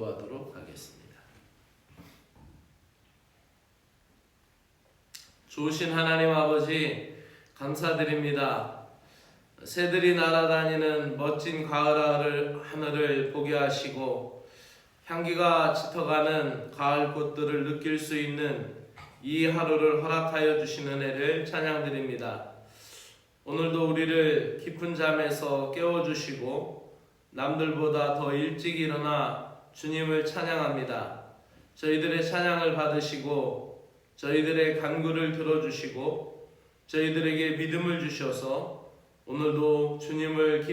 기도하도록 하겠습니다. 좋으신 하나님 아버지, 감사드립니다. 새들이 날아다니는 멋진 가을 하늘을 보게 하시고 향기가 짙어가는 가을 꽃들을 느낄 수 있는 이 하루를 허락하여 주신 은혜를 찬양드립니다. 오늘도 우리를 깊은 잠에서 깨워주시고 남들보다 더 일찍 일어나 주님을 찬양합니다. 저희들의 찬양을 받으시고 저희들의 간구를 들어주시고 저희들에게 믿음을 주셔서 오늘도 주님을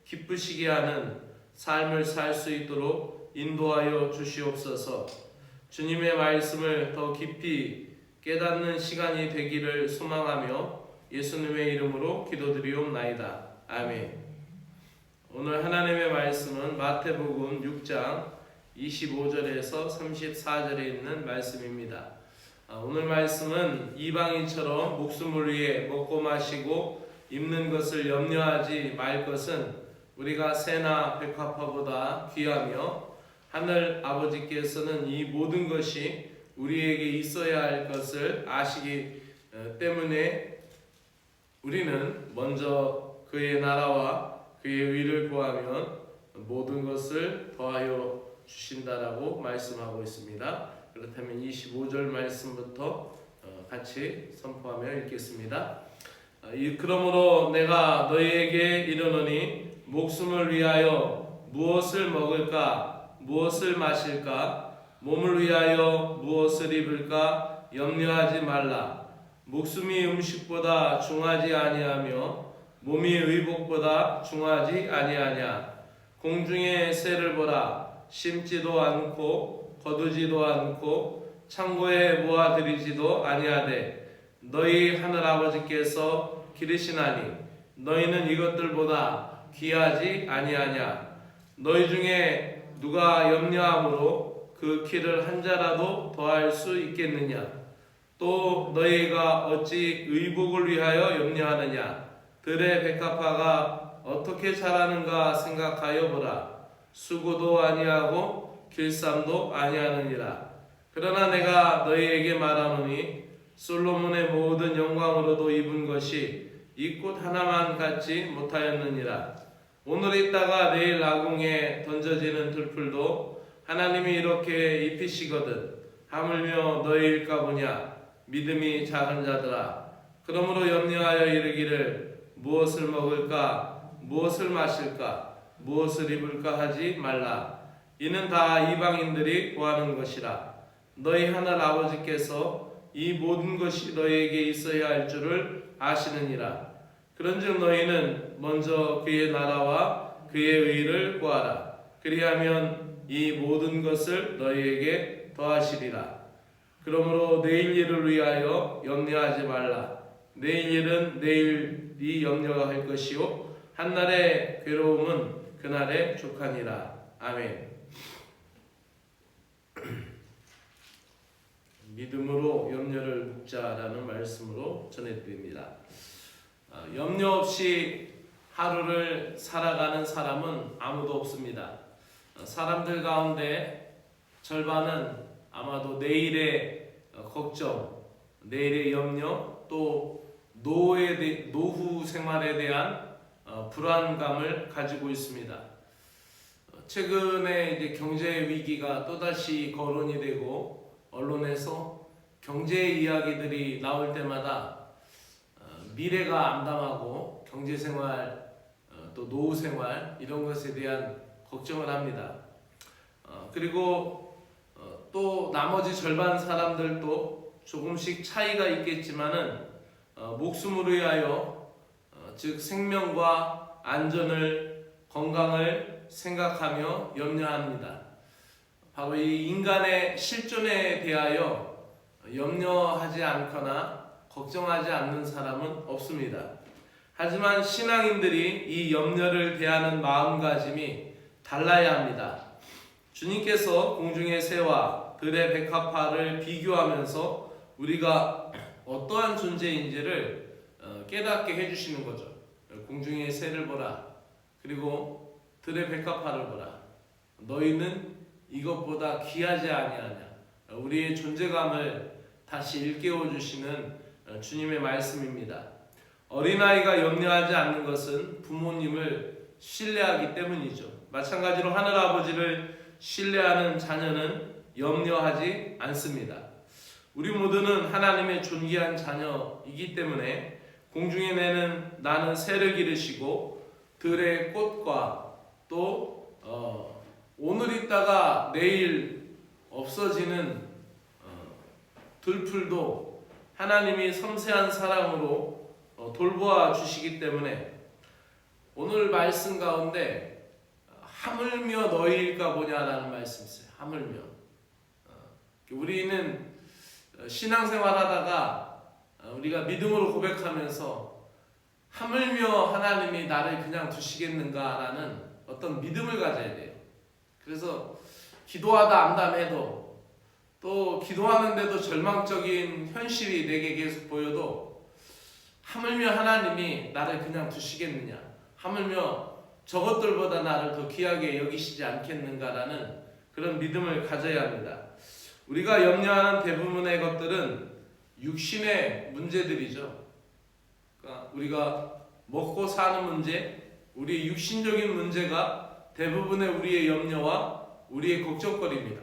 기쁘시게 하는 삶을 살 수 있도록 인도하여 주시옵소서. 주님의 말씀을 더 깊이 깨닫는 시간이 되기를 소망하며 예수님의 이름으로 기도드리옵나이다. 아멘. 오늘 하나님의 말씀은 마태복음 6장 25절에서 34절에 있는 말씀입니다. 오늘 말씀은 이방인처럼 목숨을 위해 먹고 마시고 입는 것을 염려하지 말 것은 우리가 새나 백합화보다 귀하며 하늘 아버지께서는 이 모든 것이 우리에게 있어야 할 것을 아시기 때문에 우리는 먼저 그의 나라와 그의 의를 구하면 모든 것을 더하여 주신다라고 말씀하고 있습니다. 그렇다면 25절 말씀부터 같이 선포하며 읽겠습니다. 그러므로 내가 너희에게 이르노니 목숨을 위하여 무엇을 먹을까 무엇을 마실까 몸을 위하여 무엇을 입을까 염려하지 말라. 목숨이 음식보다 중하지 아니하며 몸이 의복보다 중하지 아니하냐. 공중의 새를 보라. 심지도 않고 거두지도 않고 창고에 모아들이지도 아니하되 너희 하늘 아버지께서 기르시나니 너희는 이것들보다 귀하지 아니하냐. 너희 중에 누가 염려함으로 그 키를 한 자라도 더할 수 있겠느냐. 또 너희가 어찌 의복을 위하여 염려하느냐. 들의 백합화가 어떻게 자라는가 생각하여 보라. 수고도 아니하고 길쌈도 아니하느니라. 그러나 내가 너희에게 말하노니 솔로몬의 모든 영광으로도 입은 것이 이 꽃 하나만 갖지 못하였느니라. 오늘 있다가 내일 아궁에 던져지는 들풀도 하나님이 이렇게 입히시거든 하물며 너희일까 보냐. 믿음이 작은 자들아. 그러므로 염려하여 이르기를 무엇을 먹을까 무엇을 마실까 무엇을 입을까 하지 말라. 이는 다 이방인들이 구하는 것이라. 너희 하늘 아버지께서 이 모든 것이 너희에게 있어야 할 줄을 아시느니라. 그런즉 너희는 먼저 그의 나라와 그의 의를 구하라. 그리하면 이 모든 것을 너희에게 더하시리라. 그러므로 내일 일을 위하여 염려하지 말라. 내일 일은 내일이 염려할 것이요 한날의 괴로움은 그날의 족하니라. 아멘. 믿음으로 염려를 묵자라는 말씀으로 전해드립니다. 염려 없이 하루를 살아가는 사람은 아무도 없습니다. 사람들 가운데 절반은 아마도 내일의 걱정, 내일의 염려, 또 노후 생활에 대한 불안감을 가지고 있습니다. 최근에 이제 경제 위기가 또다시 거론이 되고 언론에서 경제 이야기들이 나올 때마다 미래가 암담하고 경제 생활 또 노후 생활 이런 것에 대한 걱정을 합니다. 그리고 또 나머지 절반 사람들도 조금씩 차이가 있겠지만은 목숨을 위하여 즉 생명과 안전을 건강을 생각하며 염려합니다. 바로 이 인간의 실존에 대하여 염려하지 않거나 걱정하지 않는 사람은 없습니다. 하지만 신앙인들이 이 염려를 대하는 마음가짐이 달라야 합니다. 주님께서 공중의 새와 들의 백합화를 비교하면서 우리가 어떠한 존재인지를 깨닫게 해주시는 거죠. 공중의 새를 보라. 그리고 들의 백합화를 보라. 너희는 이것보다 귀하지 아니하냐. 우리의 존재감을 다시 일깨워 주시는 주님의 말씀입니다. 어린아이가 염려하지 않는 것은 부모님을 신뢰하기 때문이죠. 마찬가지로 하늘아버지를 신뢰하는 자녀는 염려하지 않습니다. 우리 모두는 하나님의 존귀한 자녀이기 때문에 공중에 나는 새를 기르시고 들의 꽃과 또 오늘 있다가 내일 없어지는 들풀도 하나님이 섬세한 사랑으로 돌보아 주시기 때문에 오늘 말씀 가운데 하물며 너희일까 보냐라는 말씀이 있어요. 하물며. 우리는 신앙생활 하다가 우리가 믿음으로 고백하면서 하물며 하나님이 나를 그냥 두시겠는가라는 어떤 믿음을 가져야 돼요. 그래서 기도하다 암담해도 또 기도하는데도 절망적인 현실이 내게 계속 보여도 하물며 하나님이 나를 그냥 두시겠느냐, 하물며 저것들보다 나를 더 귀하게 여기시지 않겠는가라는 그런 믿음을 가져야 합니다. 우리가 염려하는 대부분의 것들은 육신의 문제들이죠. 그러니까 우리가 먹고 사는 문제, 우리의 육신적인 문제가 대부분의 우리의 염려와 우리의 걱정거리입니다.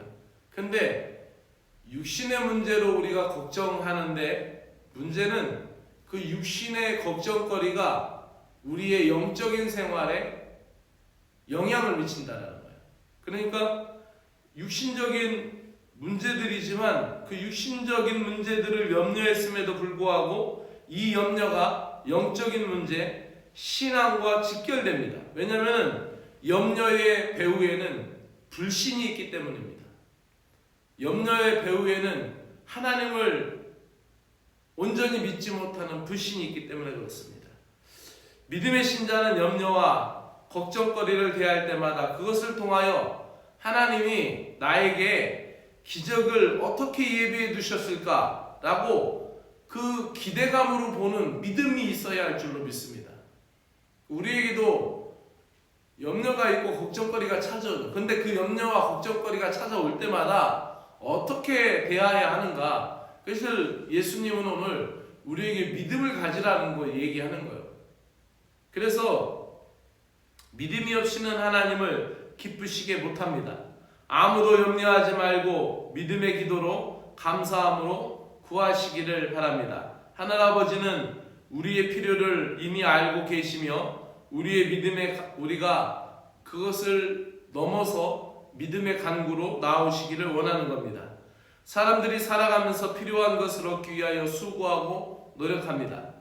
근데 육신의 문제로 우리가 걱정하는데 문제는 그 육신의 걱정거리가 우리의 영적인 생활에 영향을 미친다는 거예요. 그러니까 육신적인 문제들이지만 그 육신적인 문제들을 염려했음에도 불구하고 이 염려가 영적인 문제, 신앙과 직결됩니다. 왜냐하면 염려의 배후에는 불신이 있기 때문입니다. 염려의 배후에는 하나님을 온전히 믿지 못하는 불신이 있기 때문에 그렇습니다. 믿음의 신자는 염려와 걱정거리를 대할 때마다 그것을 통하여 하나님이 나에게 기적을 어떻게 예비해 두셨을까라고 그 기대감으로 보는 믿음이 있어야 할 줄로 믿습니다. 우리에게도 염려가 있고 걱정거리가 찾아오죠. 근데 그 염려와 걱정거리가 찾아올 때마다 어떻게 대해야 하는가? 그래서 예수님은 오늘 우리에게 믿음을 가지라는 거 얘기하는 거예요. 그래서 믿음이 없이는 하나님을 기쁘시게 못합니다. 아무도 염려하지 말고 믿음의 기도로 감사함으로 구하시기를 바랍니다. 하늘아버지는 우리의 필요를 이미 알고 계시며 우리가 그것을 넘어서 믿음의 간구로 나오시기를 원하는 겁니다. 사람들이 살아가면서 필요한 것을 얻기 위하여 수고하고 노력합니다.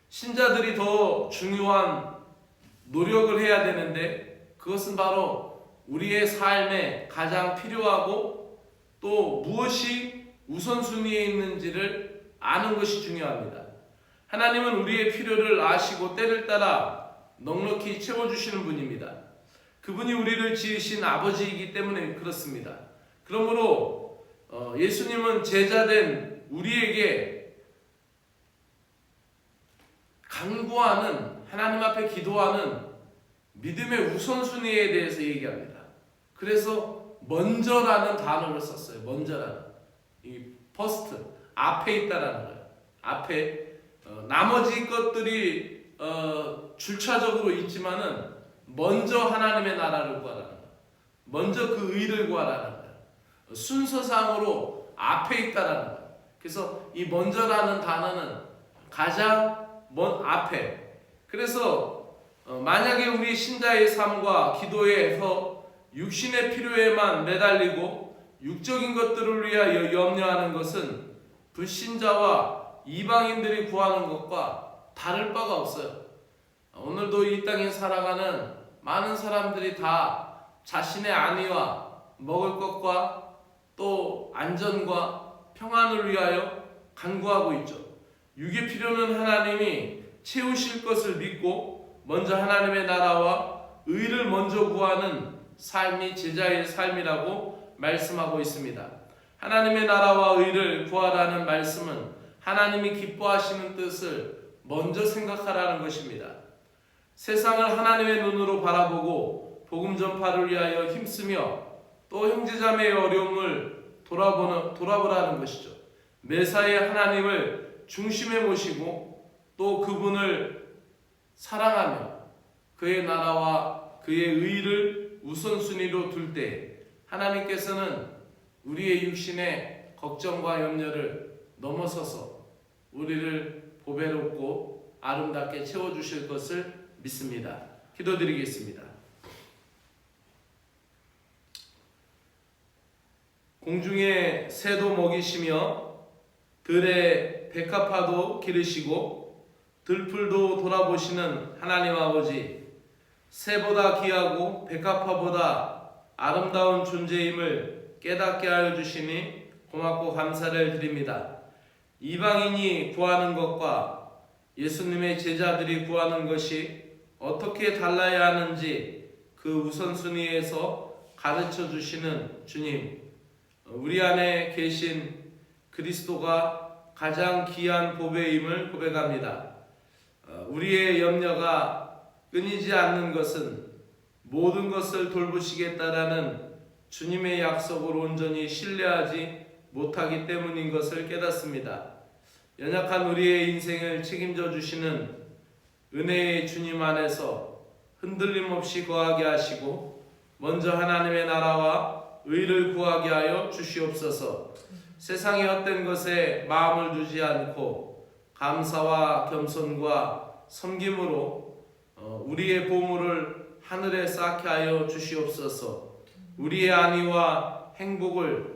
신자들이 더 중요한 노력을 해야 되는데 그것은 바로 우리의 삶에 가장 필요하고 또 무엇이 우선순위에 있는지를 아는 것이 중요합니다. 하나님은 우리의 필요를 아시고 때를 따라 넉넉히 채워주시는 분입니다. 그분이 우리를 지으신 아버지이기 때문에 그렇습니다. 그러므로 예수님은 제자된 우리에게 간구하는, 하나님 앞에 기도하는 믿음의 우선순위에 대해서 얘기합니다. 그래서 먼저라는 단어를 썼어요. 먼저라는. 이 first, 앞에 있다라는 거예요. 앞에 나머지 것들이 줄차적으로 있지만은 먼저 하나님의 나라를 구하라는 거예요. 먼저 그 의를 구하라는 거예요. 순서상으로 앞에 있다라는 거예요. 그래서 이 먼저라는 단어는 가장 먼 앞에. 그래서 만약에 우리 신자의 삶과 기도에서 육신의 필요에만 매달리고 육적인 것들을 위하여 염려하는 것은 불신자와 이방인들이 구하는 것과 다를 바가 없어요. 오늘도 이 땅에 살아가는 많은 사람들이 다 자신의 안위와 먹을 것과 또 안전과 평안을 위하여 간구하고 있죠. 육의 필요는 하나님이 채우실 것을 믿고 먼저 하나님의 나라와 의를 먼저 구하는 삶이 제자의 삶이라고 말씀하고 있습니다. 하나님의 나라와 의를 구하라는 말씀은 하나님이 기뻐하시는 뜻을 먼저 생각하라는 것입니다. 세상을 하나님의 눈으로 바라보고 복음 전파를 위하여 힘쓰며 또 또 형제자매의 어려움을 돌아보라는 것이죠. 매사에 하나님을 중심에 모시고 또 그분을 사랑하며 그의 나라와 그의 의를 우선순위로 둘 때 하나님께서는 우리의 육신의 걱정과 염려를 넘어서서 우리를 보배롭고 아름답게 채워주실 것을 믿습니다. 기도드리겠습니다. 공중의 새도 먹이시며 들의 백합화도 기르시고 들풀도 돌아보시는 하나님 아버지, 새보다 귀하고 백합화보다 아름다운 존재임을 깨닫게 하여 주시니 고맙고 감사를 드립니다. 이방인이 구하는 것과 예수님의 제자들이 구하는 것이 어떻게 달라야 하는지 그 우선순위에서 가르쳐 주시는 주님, 우리 안에 계신 그리스도가 가장 귀한 보배임을 고백합니다. 우리의 염려가 끊이지 않는 것은 모든 것을 돌보시겠다라는 주님의 약속을 온전히 신뢰하지 못하기 때문인 것을 깨닫습니다. 연약한 우리의 인생을 책임져 주시는 은혜의 주님 안에서 흔들림 없이 거하게 하시고 먼저 하나님의 나라와 의를 구하게 하여 주시옵소서. 세상의 헛된 것에 마음을 두지 않고 감사와 겸손과 섬김으로 우리의 보물을 하늘에 쌓게 하여 주시옵소서. 우리의 안위와 행복을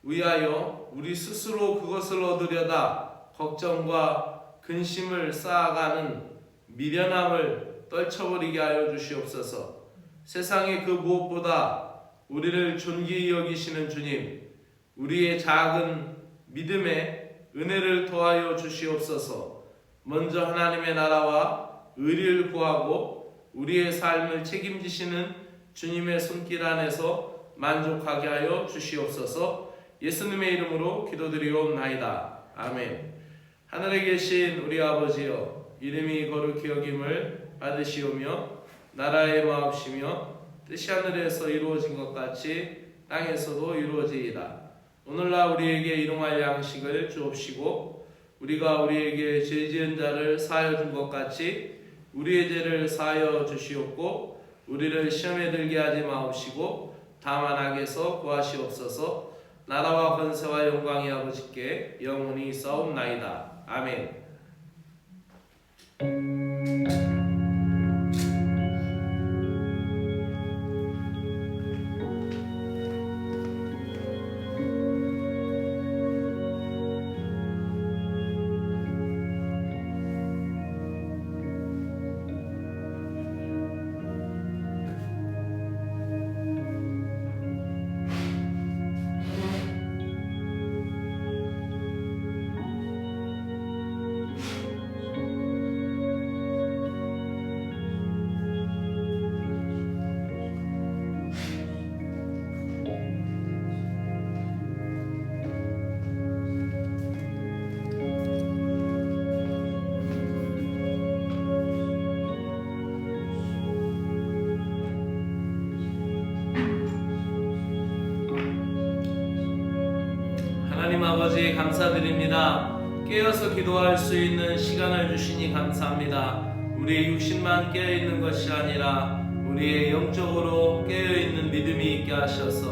위하여 우리 스스로 그것을 얻으려다 걱정과 근심을 쌓아가는 미련함을 떨쳐버리게 하여 주시옵소서. 세상의 그 무엇보다 우리를 존귀히 여기시는 주님, 우리의 작은 믿음에 은혜를 더하여 주시옵소서. 먼저 하나님의 나라와 의를 구하고 우리의 삶을 책임지시는 주님의 손길 안에서 만족하게 하여 주시옵소서. 예수님의 이름으로 기도드리옵나이다. 아멘. 하늘에 계신 우리 아버지여, 이름이 거룩히 여김을 받으시오며 나라의 마옵시며 뜻이 하늘에서 이루어진 것 같이 땅에서도 이루어지이다. 오늘날 우리에게 일용할 양식을 주옵시고 우리가 우리에게 죄 지은 자를 사하여 준 것 같이 우리의 죄를 사하여 주시옵고 우리를 시험에 들게 하지 마옵시고 다만 악에서 구하시옵소서. 나라와 권세와 영광이 아버지께 영원히 있사옵나이다. 아멘. 하나님 아버지 감사드립니다. 깨어서 기도할 수 있는 시간을 주시니 감사합니다. 우리의 육신만 깨어있는 것이 아니라 우리의 영적으로 깨어있는 믿음이 있게 하셔서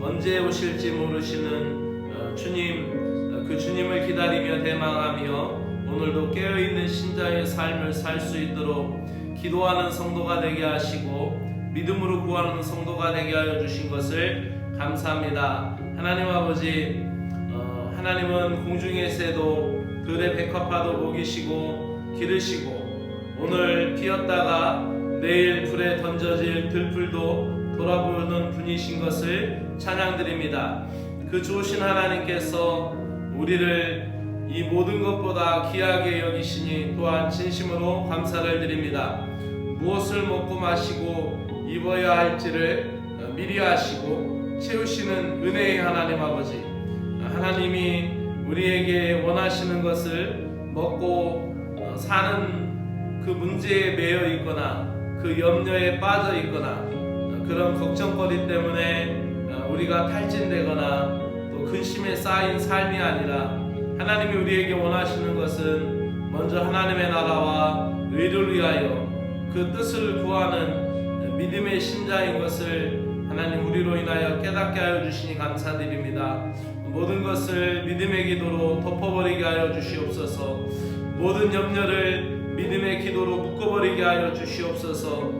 언제 오실지 모르시는 주님, 그 주님을 기다리며 대망하며 오늘도 깨어있는 신자의 삶을 살 수 있도록 기도하는 성도가 되게 하시고 믿음으로 구하는 성도가 되게 하여 주신 것을 감사합니다. 하나님 아버지, 하나님은 공중의 새도 들의 백합화도 먹이시고 기르시고 오늘 피었다가 내일 불에 던져질 들풀도 돌아보는 분이신 것을 찬양드립니다. 그 좋으신 하나님께서 우리를 이 모든 것보다 귀하게 여기시니 또한 진심으로 감사를 드립니다. 무엇을 먹고 마시고 입어야 할지를 미리 아시고 채우시는 은혜의 하나님 아버지, 하나님이 우리에게 원하시는 것을 먹고 사는 그 문제에 매여 있거나 그 염려에 빠져 있거나 그런 걱정거리 때문에 우리가 탈진되거나 또 근심에 쌓인 삶이 아니라 하나님이 우리에게 원하시는 것은 먼저 하나님의 나라와 의를 위하여 그 뜻을 구하는 믿음의 신자인 것을 하나님 우리로 인하여 깨닫게 하여 주시니 감사드립니다. 모든 것을 믿음의 기도로 덮어버리게 하여 주시옵소서. 모든 염려를 믿음의 기도로 묶어버리게 하여 주시옵소서.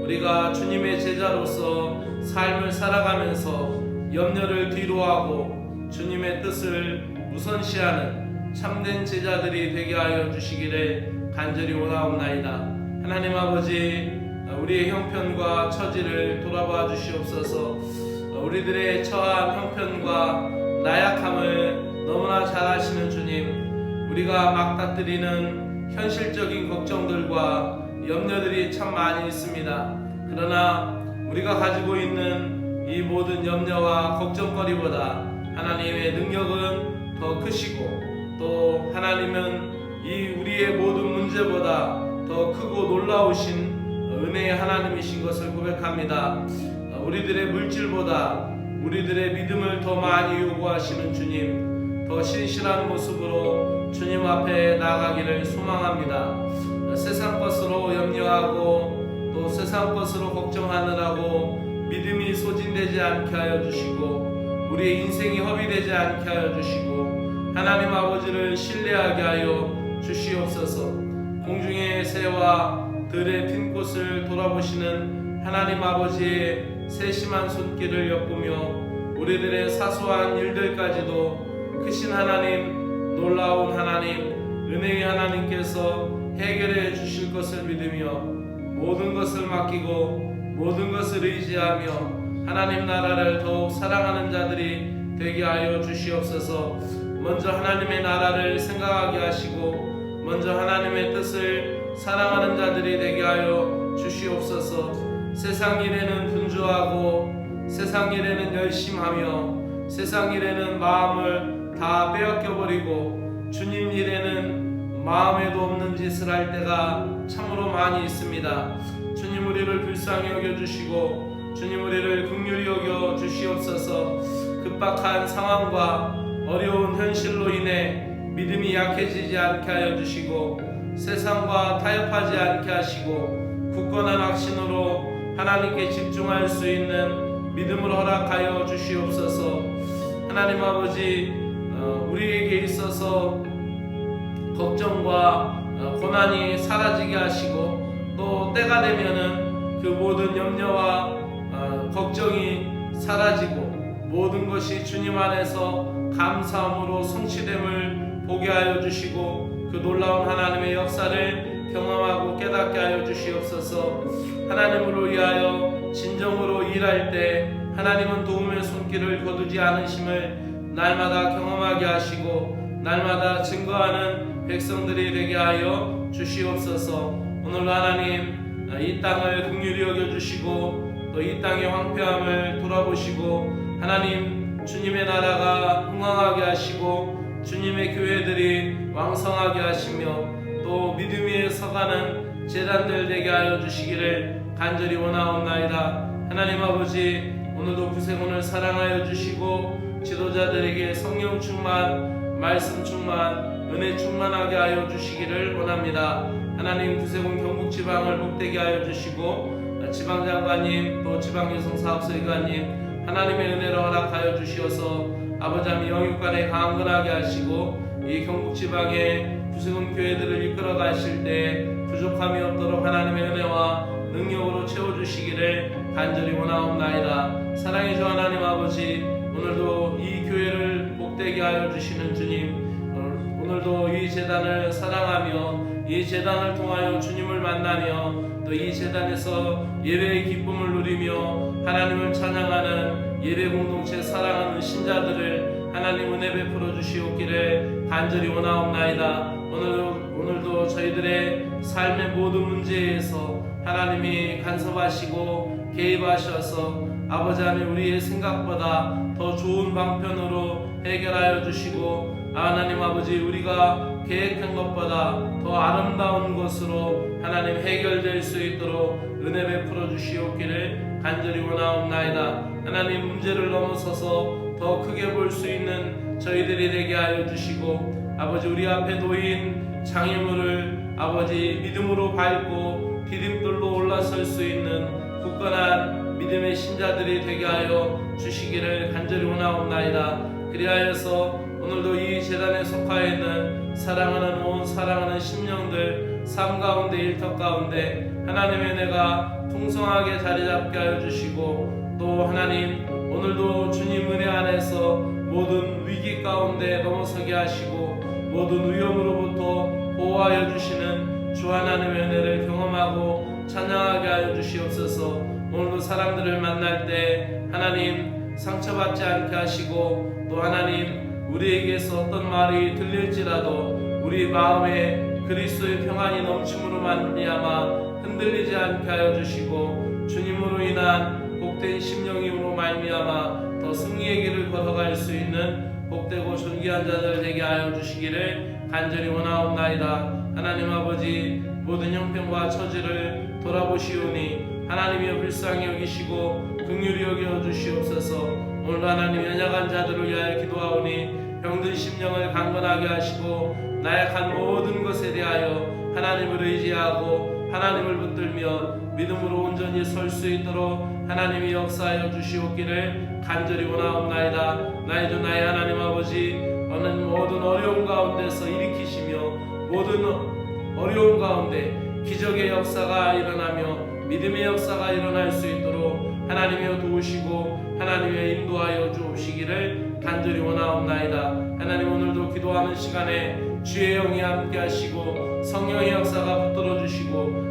우리가 주님의 제자로서 삶을 살아가면서 염려를 뒤로하고 주님의 뜻을 우선시하는 참된 제자들이 되게 하여 주시기를 간절히 원하옵나이다. 하나님 아버지, 우리의 형편과 처지를 돌아봐 주시옵소서. 우리들의 처한 형편과 나약함을 너무나 잘 아시는 주님, 우리가 막다뜨리는 현실적인 걱정들과 염려들이 참 많이 있습니다. 그러나 우리가 가지고 있는 이 모든 염려와 걱정거리보다 하나님의 능력은 더 크시고, 또 하나님은 이 우리의 모든 문제보다 더 크고 놀라우신 은혜의 하나님이신 것을 고백합니다. 우리들의 물질보다 우리들의 믿음을 더 많이 요구하시는 주님, 더 신실한 모습으로 주님 앞에 나가기를 소망합니다. 세상 것으로 염려하고 또 세상 것으로 걱정하느라고 믿음이 소진되지 않게 하여 주시고, 우리의 인생이 허비되지 않게 하여 주시고, 하나님 아버지를 신뢰하게 하여 주시옵소서. 공중의 새와 들의 핀 꽃을 돌아보시는 하나님 아버지의 세심한 손길을 엿보며 우리들의 사소한 일들까지도 크신 하나님, 놀라운 하나님, 은혜의 하나님께서 해결해 주실 것을 믿으며 모든 것을 맡기고 모든 것을 의지하며 하나님 나라를 더욱 사랑하는 자들이 되게 하여 주시옵소서. 먼저 하나님의 나라를 생각하게 하시고 먼저 하나님의 뜻을 사랑하는 자들이 되게 하여 주시옵소서. 세상 일에는 분주하고 세상 일에는 열심하며 세상 일에는 마음을 다 빼앗겨버리고 주님 일에는 마음에도 없는 짓을 할 때가 참으로 많이 있습니다. 주님 우리를 불쌍히 여겨주시고 주님 우리를 긍휼히 여겨주시옵소서. 급박한 상황과 어려운 현실로 인해 믿음이 약해지지 않게 하여 주시고 세상과 타협하지 않게 하시고 굳건한 확신으로 하나님께 집중할 수 있는 믿음을 허락하여 주시옵소서. 하나님 아버지, 우리에게 있어서 걱정과 고난이 사라지게 하시고 또 때가 되면은 그 모든 염려와 걱정이 사라지고 모든 것이 주님 안에서 감사함으로 성취됨을 보게 하여 주시고 그 놀라운 하나님의 역사를 경험하고 깨닫게 하여 주시옵소서. 하나님으로 위하여 진정으로 일할 때 하나님은 도움의 손길을 거두지 않으심을 날마다 경험하게 하시고 날마다 증거하는 백성들이 되게 하여 주시옵소서. 오늘 하나님 이 땅을 긍휼히 여겨주시고 또 이 땅의 황폐함을 돌아보시고 하나님 주님의 나라가 흥왕하게 하시고 주님의 교회들이 왕성하게 하시며 또 믿음 위에 서가는 제단들 되게 하여 주시기를 간절히 원하옵나이다. 하나님 아버지, 오늘도 구세군을 사랑하여 주시고 지도자들에게 성령 충만, 말씀 충만, 은혜 충만하게 하여 주시기를 원합니다. 하나님 구세군 경북지방을 복되게 하여 주시고 지방장관님 또 지방여성사업서기관님 하나님의 은혜를 허락하여 주시어서 아버지 하나님 영육간에 강건하게 하시고 이 경북지방의 구세군 교회들을 이끌어 가실 때 부족함이 없도록 하나님의 은혜와 능력으로 채워주시기를 간절히 원하옵나이다. 사랑의 주 하나님 아버지, 오늘도 이 교회를 복되게 하여 주시는 주님, 오늘도 이 재단을 사랑하며 이 재단을 통하여 주님을 만나며 또 이 재단에서 예배의 기쁨을 누리며 하나님을 찬양하는 예배 공동체 사랑하는 신자들을 하나님 은혜 베풀어 주시옵기를 간절히 원하옵나이다. 오늘도 저희들의 삶의 모든 문제에서 하나님이 간섭하시고 개입하셔서 아버지 하나님 우리의 생각보다 더 좋은 방편으로 해결하여 주시고 하나님 아버지 우리가 계획한 것보다 더 아름다운 것으로 하나님 해결될 수 있도록 은혜 베풀어 주시옵기를 간절히 원하옵나이다. 하나님 문제를 넘어서서 더 크게 볼 수 있는 저희들이 되게 하여 주시고 아버지 우리 앞에 놓인 장애물을 아버지 믿음으로 밟고 디딤돌로 올라설 수 있는 굳건한 믿음의 신자들이 되게 하여 주시기를 간절히 원하옵나이다. 그리하여서 오늘도 이 재단에 속하여 있는 사랑하는 온 사랑하는 심령들 삶 가운데 일터 가운데 하나님의 은혜가 풍성하게 자리 잡게 하여 주시고 또 하나님 오늘도 주님 은혜 안에서 모든 위기 가운데 넘어서게 하시고 모든 위험으로부터 보호하여 주시는 주 하나님의 은혜를 경험하고 찬양하게 하여 주시옵소서. 오늘도 사람들을 만날 때 하나님 상처받지 않게 하시고 또 하나님 우리에게서 어떤 말이 들릴지라도 우리 마음에 그리스도의 평안이 넘침으로 말미암아 흔들리지 않게 하여 주시고 주님으로 인한 복된 심령임으로 말미암아 더 승리의 길을 걸어갈 수 있는 복되고 존귀한 자들 되게 하여 주시기를 간절히 원하옵나이다. 하나님 아버지 모든 형편과 처지를 돌아보시오니 하나님이여 불쌍히 여기시고 긍휼히 여겨 주시옵소서. 오늘 하나님 연약한 자들을 위하여 기도하오니 병든 심령을 강건하게 하시고 나약한 모든 것에 대하여 하나님을 의지하고 하나님을 붙들며 믿음으로 온전히 설 수 있도록 하나님이 역사하여 주시옵기를 간절히 원하옵나이다. 나의 주 나의 하나님 아버지 모든 어려움 가운데서 일으키시며 모든 어려움 가운데 기적의 역사가 일어나며 믿음의 역사가 일어날 수 있도록 하나님이여 도우시고 하나님이여 인도하여 주옵시기를 간절히 원하옵나이다. 하나님 오늘도 기도하는 시간에 주의 영이 함께 하시고 성령의 역사가 붙들어 주시고